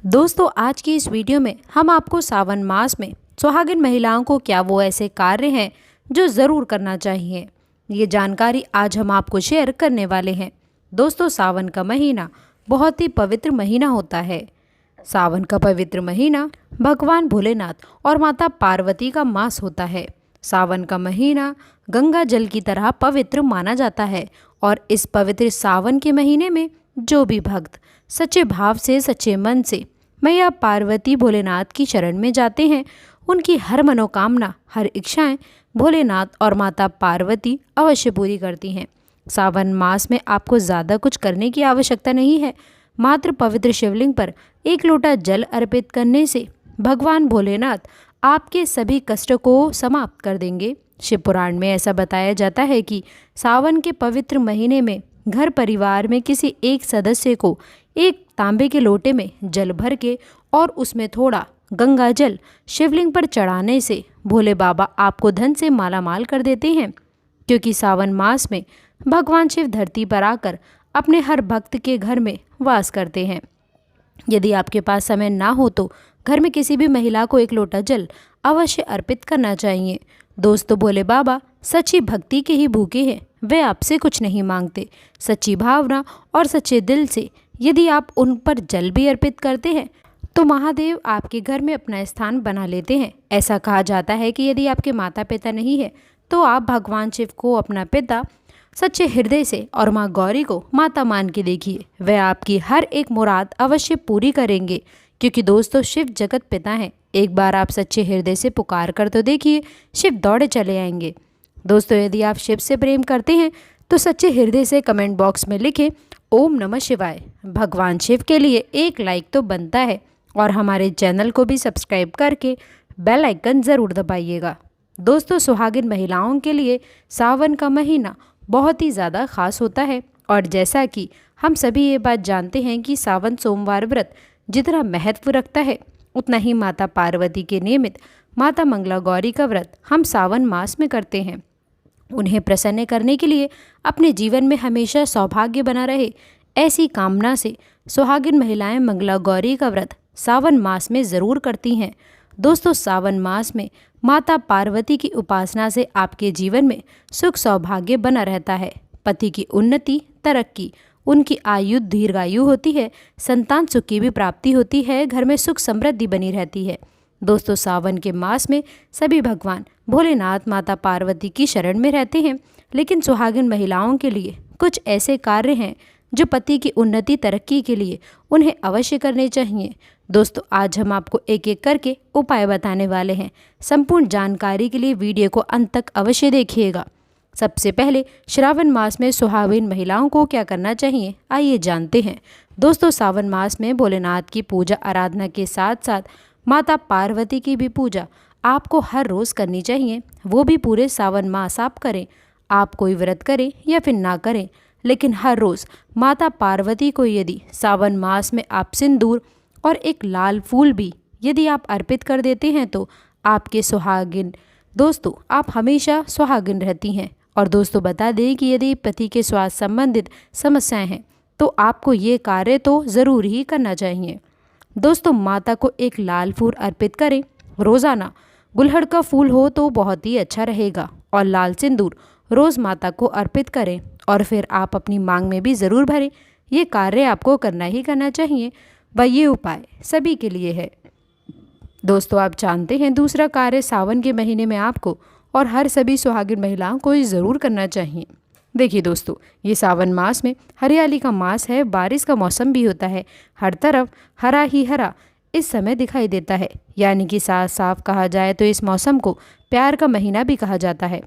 दोस्तों आज की इस वीडियो में हम आपको सावन मास में सुहागिन महिलाओं को क्या वो ऐसे कार्य हैं जो ज़रूर करना चाहिए, ये जानकारी आज हम आपको शेयर करने वाले हैं। दोस्तों सावन का महीना बहुत ही पवित्र महीना होता है। सावन का पवित्र महीना भगवान भोलेनाथ और माता पार्वती का मास होता है। सावन का महीना गंगा जल की तरह पवित्र माना जाता है और इस पवित्र सावन के महीने में जो भी भक्त सच्चे भाव से सच्चे मन से मैया पार्वती भोलेनाथ की शरण में जाते हैं, उनकी हर मनोकामना हर इच्छाएं भोलेनाथ और माता पार्वती अवश्य पूरी करती हैं। सावन मास में आपको ज़्यादा कुछ करने की आवश्यकता नहीं है। मात्र पवित्र शिवलिंग पर एक लोटा जल अर्पित करने से भगवान भोलेनाथ आपके सभी कष्टों को समाप्त कर देंगे। शिव पुराण में ऐसा बताया जाता है कि सावन के पवित्र महीने में घर परिवार में किसी एक सदस्य को एक तांबे के लोटे में जल भर के और उसमें थोड़ा गंगा जल शिवलिंग पर चढ़ाने से भोले बाबा आपको धन से मालामाल कर देते हैं, क्योंकि सावन मास में भगवान शिव धरती पर आकर अपने हर भक्त के घर में वास करते हैं। यदि आपके पास समय ना हो तो घर में किसी भी महिला को एक लोटा जल अवश्य अर्पित करना चाहिए। दोस्तों भोले बाबा सच्ची भक्ति के ही भूखे हैं, वे आपसे कुछ नहीं मांगते। सच्ची भावना और सच्चे दिल से यदि आप उन पर जल भी अर्पित करते हैं तो महादेव आपके घर में अपना स्थान बना लेते हैं। ऐसा कहा जाता है कि यदि आपके माता पिता नहीं है तो आप भगवान शिव को अपना पिता सच्चे हृदय से और माँ गौरी को माता मान के देखिए, वह आपकी हर एक मुराद अवश्य पूरी करेंगे, क्योंकि दोस्तों शिव जगत पिता हैं। एक बार आप सच्चे हृदय से पुकार कर तो देखिए, शिव दौड़े चले आएंगे। दोस्तों यदि आप शिव से प्रेम करते हैं तो सच्चे हृदय से कमेंट बॉक्स में लिखें ओम नमः शिवाय। भगवान शिव के लिए एक लाइक तो बनता है और हमारे चैनल को भी सब्सक्राइब करके बेल आइकन ज़रूर दबाइएगा। दोस्तों सुहागिन महिलाओं के लिए सावन का महीना बहुत ही ज़्यादा ख़ास होता है और जैसा कि हम सभी ये बात जानते हैं कि सावन सोमवार व्रत जितना महत्व रखता है उतना ही माता पार्वती के नियमित माता मंगला गौरी का व्रत हम सावन मास में करते हैं। उन्हें प्रसन्न करने के लिए अपने जीवन में हमेशा सौभाग्य बना रहे, ऐसी कामना से सुहागिन महिलाएं मंगला गौरी का व्रत सावन मास में ज़रूर करती हैं। दोस्तों सावन मास में माता पार्वती की उपासना से आपके जीवन में सुख सौभाग्य बना रहता है, पति की उन्नति तरक्की, उनकी आयु दीर्घायु होती है, संतान सुख की भी प्राप्ति होती है, घर में सुख समृद्धि बनी रहती है। दोस्तों सावन के मास में सभी भगवान भोलेनाथ माता पार्वती की शरण में रहते हैं, लेकिन सुहागिन महिलाओं के लिए कुछ ऐसे कार्य हैं जो पति की उन्नति तरक्की के लिए उन्हें अवश्य करने चाहिए। दोस्तों आज हम आपको एक एक करके उपाय बताने वाले हैं। संपूर्ण जानकारी के लिए वीडियो को अंत तक अवश्य देखिएगा। सबसे पहले श्रावण मास में सुहागिन महिलाओं को क्या करना चाहिए, आइए जानते हैं। दोस्तों सावन मास में भोलेनाथ की पूजा आराधना के साथ साथ माता पार्वती की भी पूजा आपको हर रोज़ करनी चाहिए, वो भी पूरे सावन मास आप करें। आप कोई व्रत करें या फिर ना करें, लेकिन हर रोज़ माता पार्वती को यदि सावन मास में आप सिंदूर और एक लाल फूल भी यदि आप अर्पित कर देते हैं तो आपके सुहागिन दोस्तों आप हमेशा सुहागिन रहती हैं। और दोस्तों बता दें कि यदि पति के स्वास्थ्य संबंधित समस्याएं हैं तो आपको ये कार्य तो ज़रूर ही करना चाहिए। दोस्तों माता को एक लाल फूल अर्पित करें रोज़ाना। गुलहड़ का फूल हो तो बहुत ही अच्छा रहेगा और लाल सिंदूर रोज़ माता को अर्पित करें और फिर आप अपनी मांग में भी ज़रूर भरें। ये कार्य आपको करना ही करना चाहिए व ये उपाय सभी के लिए है। दोस्तों आप जानते हैं दूसरा कार्य सावन के महीने में आपको और हर सभी सुहागिन महिलाओं को ज़रूर करना चाहिए। देखिए दोस्तों ये सावन मास में हरियाली का मास है, बारिश का मौसम भी होता है, हर तरफ हरा ही हरा इस समय दिखाई देता है, यानी कि साफ साफ कहा जाए तो इस मौसम को प्यार का महीना भी कहा जाता है।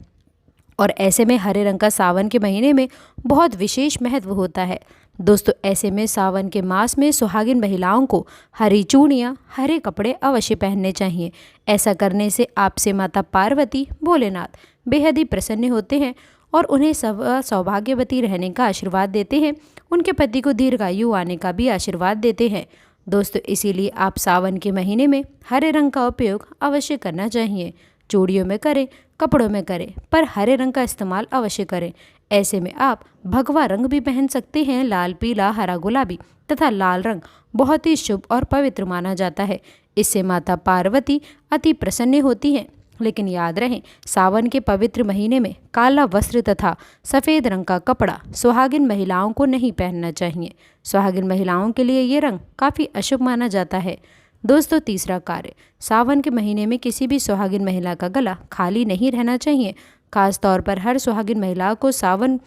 और ऐसे में हरे रंग का सावन के महीने में बहुत विशेष महत्व होता है। दोस्तों ऐसे में सावन के मास में सुहागिन महिलाओं को हरी चूड़ियाँ हरे कपड़े अवश्य पहनने चाहिए। ऐसा करने से आपसे माता पार्वती भोलेनाथ बेहद ही प्रसन्न होते हैं और उन्हें सौभाग्यवती रहने का आशीर्वाद देते हैं, उनके पति को दीर्घायु आने का भी आशीर्वाद देते हैं। दोस्तों इसीलिए आप सावन के महीने में हरे रंग का उपयोग अवश्य करना चाहिए। चूड़ियों में करें, कपड़ों में करें, पर हरे रंग का इस्तेमाल अवश्य करें। ऐसे में आप भगवा रंग भी पहन सकते हैं, लाल, पीला, हरा, गुलाबी तथा लाल रंग बहुत ही शुभ और पवित्र माना जाता है। इससे माता पार्वती अति प्रसन्न होती हैं। लेकिन याद रहे, सावन के पवित्र महीने में काला वस्त्र तथा सफ़ेद रंग का कपड़ा सुहागिन महिलाओं को नहीं पहनना चाहिए। सुहागिन महिलाओं के लिए ये रंग काफ़ी अशुभ माना जाता है। दोस्तों, तीसरा कार्य, सावन के महीने में किसी भी सुहागिन महिला का गला खाली नहीं रहना चाहिए। खास तौर पर हर सुहागिन महिला को सावन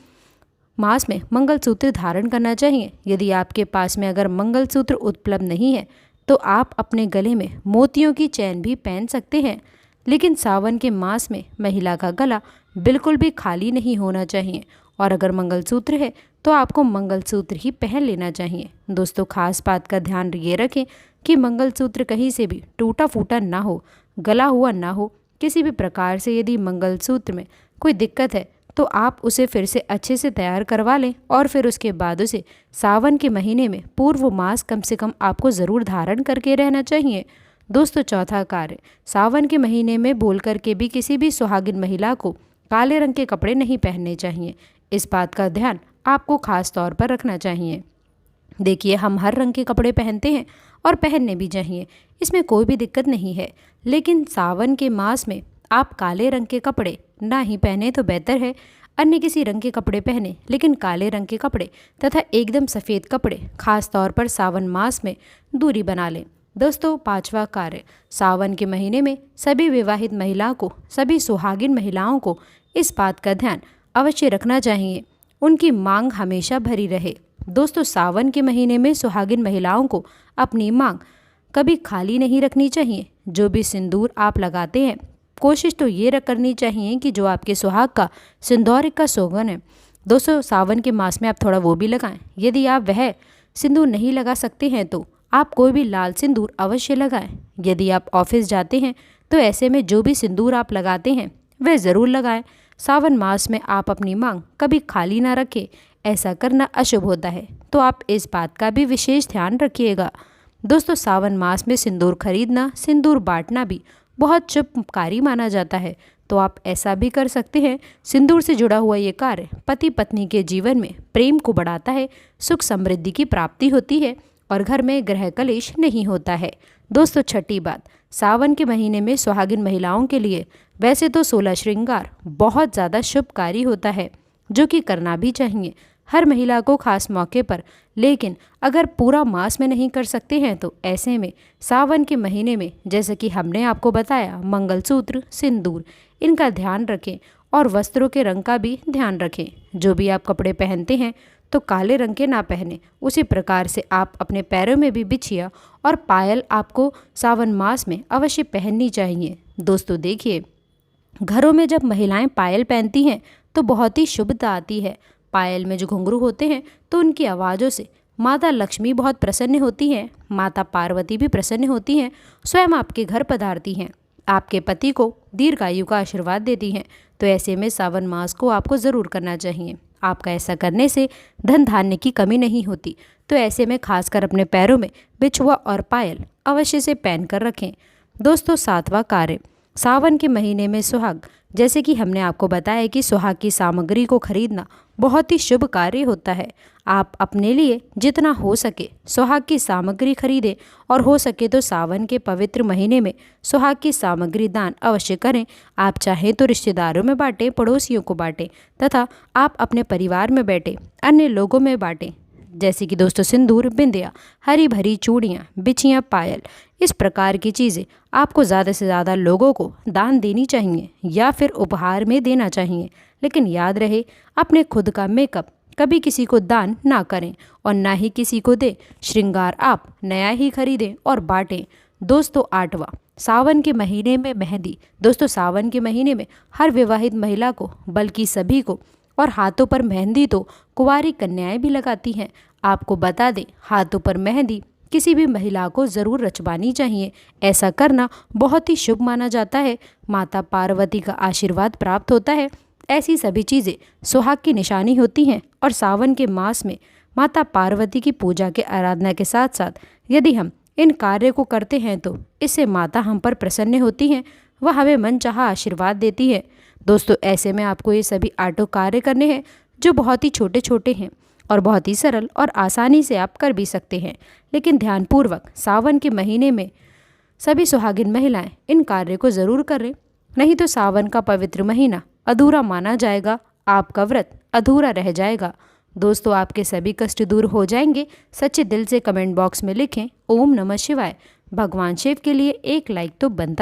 मास में मंगलसूत्र धारण करना चाहिए। यदि आपके पास में अगर मंगलसूत्र उपलब्ध नहीं है तो आप अपने गले में मोतियों की चैन भी पहन सकते हैं। लेकिन सावन के मास में महिला का गला बिल्कुल भी खाली नहीं होना चाहिए, और अगर मंगलसूत्र है तो आपको मंगलसूत्र ही पहन लेना चाहिए। दोस्तों, खास बात का ध्यान ये रखें कि मंगलसूत्र कहीं से भी टूटा फूटा ना हो, गला हुआ ना हो। किसी भी प्रकार से यदि मंगलसूत्र में कोई दिक्कत है तो आप उसे फिर से अच्छे से तैयार करवा लें, और फिर उसके बाद उसे सावन के महीने में पूर्व मास कम से कम आपको ज़रूर धारण करके रहना चाहिए। दोस्तों, चौथा कार्य, सावन के महीने में बोल करके भी किसी भी सुहागिन महिला को काले रंग के कपड़े नहीं पहनने चाहिए। इस बात का ध्यान आपको खास तौर पर रखना चाहिए। देखिए, हम हर रंग के कपड़े पहनते हैं और पहनने भी चाहिए, इसमें कोई भी दिक्कत नहीं है। लेकिन सावन के मास में आप काले रंग के कपड़े ना ही पहने तो बेहतर है। अन्य किसी रंग के कपड़े पहने, लेकिन काले रंग के कपड़े तथा एकदम सफ़ेद कपड़े खास तौर पर सावन मास में दूरी बना लें। दोस्तों, पांचवा कार्य, सावन के महीने में सभी विवाहित महिला को, सभी सुहागिन महिलाओं को इस बात का ध्यान अवश्य रखना चाहिए, उनकी मांग हमेशा भरी रहे। दोस्तों, सावन के महीने में सुहागिन महिलाओं को अपनी मांग कभी खाली नहीं रखनी चाहिए। जो भी सिंदूर आप लगाते हैं, कोशिश तो ये करनी चाहिए कि जो आपके सुहाग का सिंदूर का सुगंध है, दोस्तों सावन के मास में आप थोड़ा वो भी लगाएं। यदि आप वह सिंदूर नहीं लगा सकते हैं तो आप कोई भी लाल सिंदूर अवश्य लगाएं। यदि आप ऑफिस जाते हैं तो ऐसे में जो भी सिंदूर आप लगाते हैं वह ज़रूर लगाएं। सावन मास में आप अपनी मांग कभी खाली ना रखें, ऐसा करना अशुभ होता है, तो आप इस बात का भी विशेष ध्यान रखिएगा। दोस्तों, सावन मास में सिंदूर खरीदना, सिंदूर बांटना भी बहुत शुभकारी माना जाता है, तो आप ऐसा भी कर सकते हैं। सिंदूर से जुड़ा हुआ ये कार्य पति पत्नी के जीवन में प्रेम को बढ़ाता है, सुख समृद्धि की प्राप्ति होती है और घर में ग्रह कलेश नहीं होता है। दोस्तों, छठी बात, सावन के महीने में सुहागिन महिलाओं के लिए वैसे तो 16 श्रृंगार बहुत ज़्यादा शुभकारी होता है, जो कि करना भी चाहिए हर महिला को खास मौके पर। लेकिन अगर पूरा मास में नहीं कर सकते हैं तो ऐसे में सावन के महीने में, जैसे कि हमने आपको बताया, मंगलसूत्र, सिंदूर, इनका ध्यान रखें और वस्त्रों के रंग का भी ध्यान रखें। जो भी आप कपड़े पहनते हैं तो काले रंग के ना पहने। उसी प्रकार से आप अपने पैरों में भी बिछिया और पायल आपको सावन मास में अवश्य पहननी चाहिए। दोस्तों देखिए, घरों में जब महिलाएं पायल पहनती हैं तो बहुत ही शुभता आती है। पायल में जो घुंघरू होते हैं तो उनकी आवाज़ों से माता लक्ष्मी बहुत प्रसन्न होती हैं, माता पार्वती भी प्रसन्न होती हैं, स्वयं आपके घर पधारती हैं, आपके पति को दीर्घायु का आशीर्वाद देती हैं। तो ऐसे में सावन मास को आपको ज़रूर करना चाहिए। आपका ऐसा करने से धन धान्य की कमी नहीं होती। तो ऐसे में खासकर अपने पैरों में बिछुआ और पायल अवश्य से पहन कर रखें। दोस्तों, सातवां कार्य, सावन के महीने में सुहाग, जैसे कि हमने आपको बताया कि सुहाग की सामग्री को खरीदना बहुत ही शुभ कार्य होता है। आप अपने लिए जितना हो सके सुहाग की सामग्री खरीदें और हो सके तो सावन के पवित्र महीने में सुहाग की सामग्री दान अवश्य करें। आप चाहें तो रिश्तेदारों में बांटें, पड़ोसियों को बांटें तथा आप अपने परिवार में बैठे अन्य लोगों में बांटें। जैसे कि दोस्तों सिंदूर, बिंदिया, हरी भरी चूड़ियाँ, बिछियाँ, पायल, इस प्रकार की चीज़ें आपको ज़्यादा से ज़्यादा लोगों को दान देनी चाहिए या फिर उपहार में देना चाहिए। लेकिन याद रहे, अपने खुद का मेकअप कभी किसी को दान ना करें और ना ही किसी को दें। श्रृंगार आप नया ही खरीदें और बांटें। दोस्तों, आठवां, सावन के महीने में मेहंदी। दोस्तों, सावन के महीने में हर विवाहित महिला को, बल्कि सभी को, और हाथों पर मेहंदी तो कुंवारी कन्याएं भी लगाती हैं। आपको बता दें, हाथों पर मेहंदी किसी भी महिला को ज़रूर रचवानी चाहिए। ऐसा करना बहुत ही शुभ माना जाता है। माता पार्वती का आशीर्वाद प्राप्त होता है। ऐसी सभी चीज़ें सुहाग की निशानी होती हैं और सावन के मास में माता पार्वती की पूजा के आराधना के साथ साथ यदि हम इन कार्य को करते हैं तो इससे माता हम पर प्रसन्न होती हैं, वह हमें मनचाहा आशीर्वाद देती है। दोस्तों, ऐसे में आपको ये सभी 8 कार्य करने हैं जो बहुत ही छोटे छोटे हैं और बहुत ही सरल और आसानी से आप कर भी सकते हैं। लेकिन ध्यानपूर्वक सावन के महीने में सभी सुहागिन महिलाएं इन कार्य को ज़रूर करें, नहीं तो सावन का पवित्र महीना अधूरा माना जाएगा, आपका व्रत अधूरा रह जाएगा। दोस्तों, आपके सभी कष्ट दूर हो जाएंगे। सच्चे दिल से कमेंट बॉक्स में लिखें ओम नमः शिवाय। भगवान शिव के लिए एक लाइक तो बनता